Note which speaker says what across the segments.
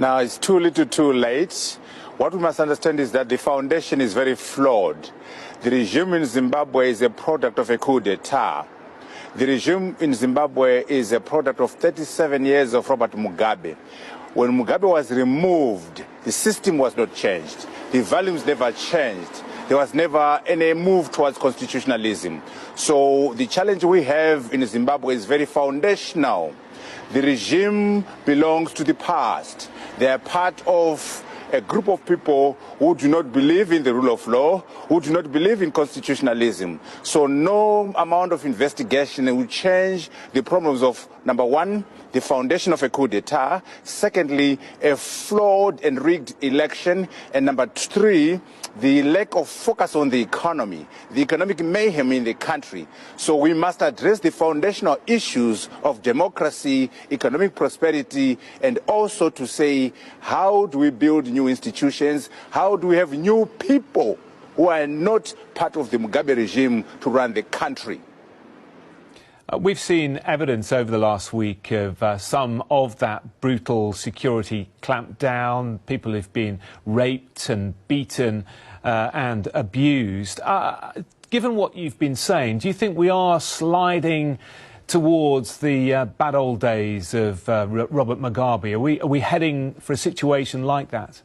Speaker 1: Now, it's too little too late. What we must understand is that the foundation is very flawed. The regime in Zimbabwe is a product of a coup d'etat. The regime in Zimbabwe is a product of 37 years of Robert Mugabe. When Mugabe was removed, the system was not changed. The values never changed. There was never any move towards constitutionalism. So the challenge we have in Zimbabwe is very foundational. The regime belongs to the past. They are part of a group of people who do not believe in the rule of law, who do not believe in constitutionalism. So no amount of investigation will change the problems of, number one, the foundation of a coup d'etat, secondly, a flawed and rigged election, and number three, the lack of focus on the economy, the economic mayhem in the country. So we must address the foundational issues of democracy, economic prosperity, and also to say, how do we build new institutions? How do we have new people who are not part of the Mugabe regime to run the country?
Speaker 2: We've seen evidence over the last week of some of that brutal security clampdown. People have been raped and beaten and abused. Given what you've been saying, do you think we are sliding towards the bad old days of Robert Mugabe? Are we heading for a situation like that?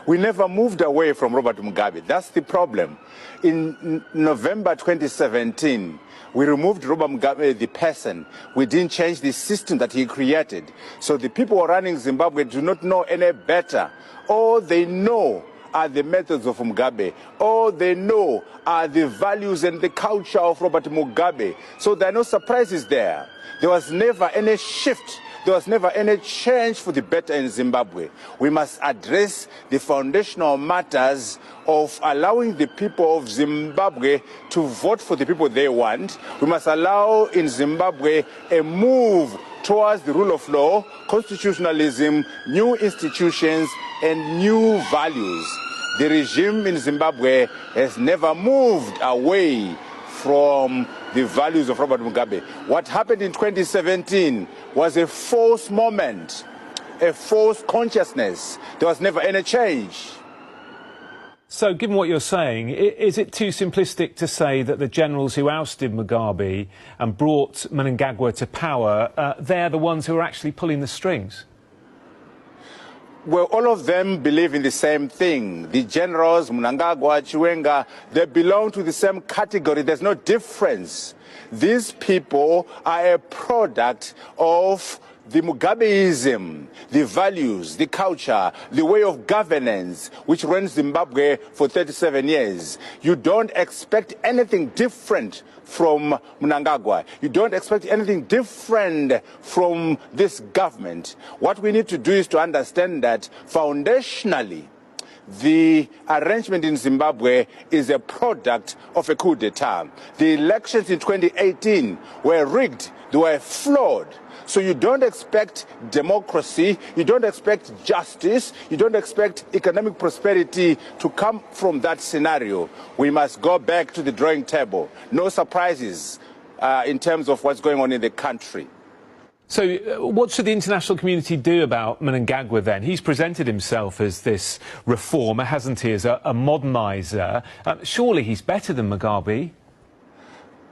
Speaker 1: We never moved away from Robert Mugabe. That's the problem. In November 2017, we removed Robert Mugabe, the person. We didn't change the system that he created. So the people who are running Zimbabwe do not know any better. All they know are the methods of Mugabe. All they know are the values and the culture of Robert Mugabe. So there are no surprises there. There was never any shift. There was never any change for the better in Zimbabwe. We must address the foundational matters of allowing the people of Zimbabwe to vote for the people they want. We must allow in Zimbabwe a move towards the rule of law, constitutionalism, new institutions, and new values. The regime in Zimbabwe has never moved away from the values of Robert Mugabe. What happened in 2017 was a false moment, a false consciousness. There was never any change.
Speaker 2: So, given what you're saying, is it too simplistic to say that the generals who ousted Mugabe and brought Mnangagwa to power, they're the ones who are actually pulling the strings?
Speaker 1: Well, all of them believe in the same thing. The generals, Mnangagwa, Chiwenga, they belong to the same category. There's no difference. These people are a product of the Mugabeism, the values, the culture, the way of governance, which ran Zimbabwe for 37 years. You don't expect anything different from Mnangagwa. You don't expect anything different from this government. What we need to do is to understand that foundationally, the arrangement in Zimbabwe is a product of a coup d'etat. The elections in 2018 were rigged, they were flawed. So you don't expect democracy, you don't expect justice, you don't expect economic prosperity to come from that scenario. We must go back to the drawing table. No surprises in terms of what's going on in the country.
Speaker 2: So what should the international community do about Mnangagwa then? He's presented himself as this reformer, hasn't he, as a moderniser. Surely he's better than Mugabe.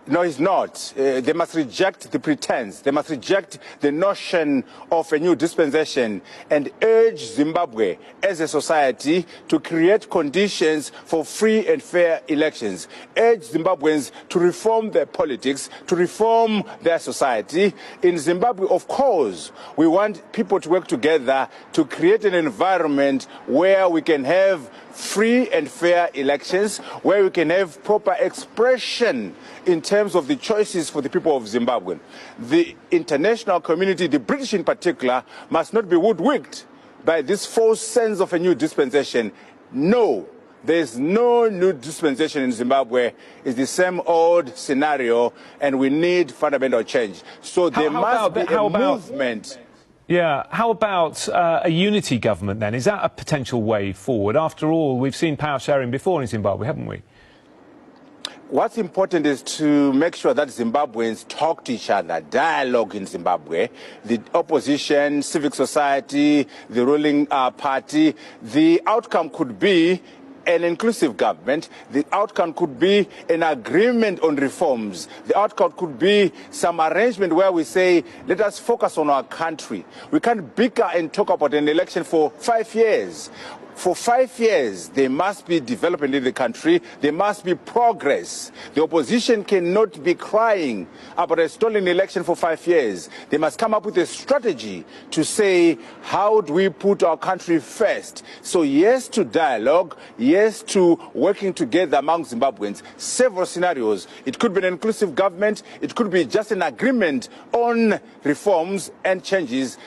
Speaker 1: No, he's not. They must reject the pretense. They must reject the notion of a new dispensation and urge Zimbabwe as a society to create conditions for free and fair elections. Urge Zimbabweans to reform their politics, to reform their society. In Zimbabwe, of course, we want people to work together to create an environment where we can have free and fair elections, where we can have proper expression in terms of the choices for the people of Zimbabwe. The international community, the British in particular, must not be woodwicked by this false sense of a new dispensation. No, there's no new dispensation in Zimbabwe. It's the same old scenario, and we need fundamental change. So there must be a movement.
Speaker 2: Yeah, how about a unity government then? Is that a potential way forward? After all, we've seen power sharing before in Zimbabwe, haven't we?
Speaker 1: what's important is to make sure that Zimbabweans talk to each other, dialogue in Zimbabwe, the opposition, civic society, the ruling party. The outcome could be an inclusive government. The outcome could be an agreement on reforms. The outcome could be some arrangement where we say, let us focus on our country. We can't bicker and talk about an election for 5 years. For 5 years, there must be development in the country. There must be progress. The opposition cannot be crying about a stolen election for 5 years. They must come up with a strategy to say, how do we put our country first? So yes to dialogue, yes to working together among Zimbabweans. Several scenarios. It could be an inclusive government. It could be just an agreement on reforms and changes.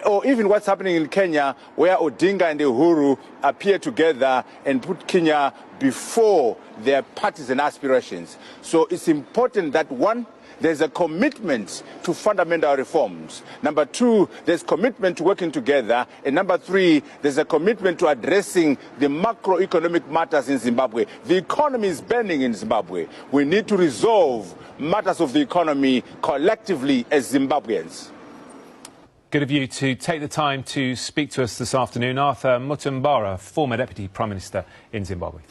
Speaker 1: Or even what's happening in Kenya, where Odinga and Uhuru appear together and put Kenya before their parties and aspirations. So it's important that, one, there's a commitment to fundamental reforms. Number two, there's commitment to working together. And number three, there's a commitment to addressing the macroeconomic matters in Zimbabwe. The economy is burning in Zimbabwe. We need to resolve matters of the economy collectively as Zimbabweans.
Speaker 2: Good of you to take the time to speak to us this afternoon. Arthur Mutambara, former Deputy Prime Minister in Zimbabwe.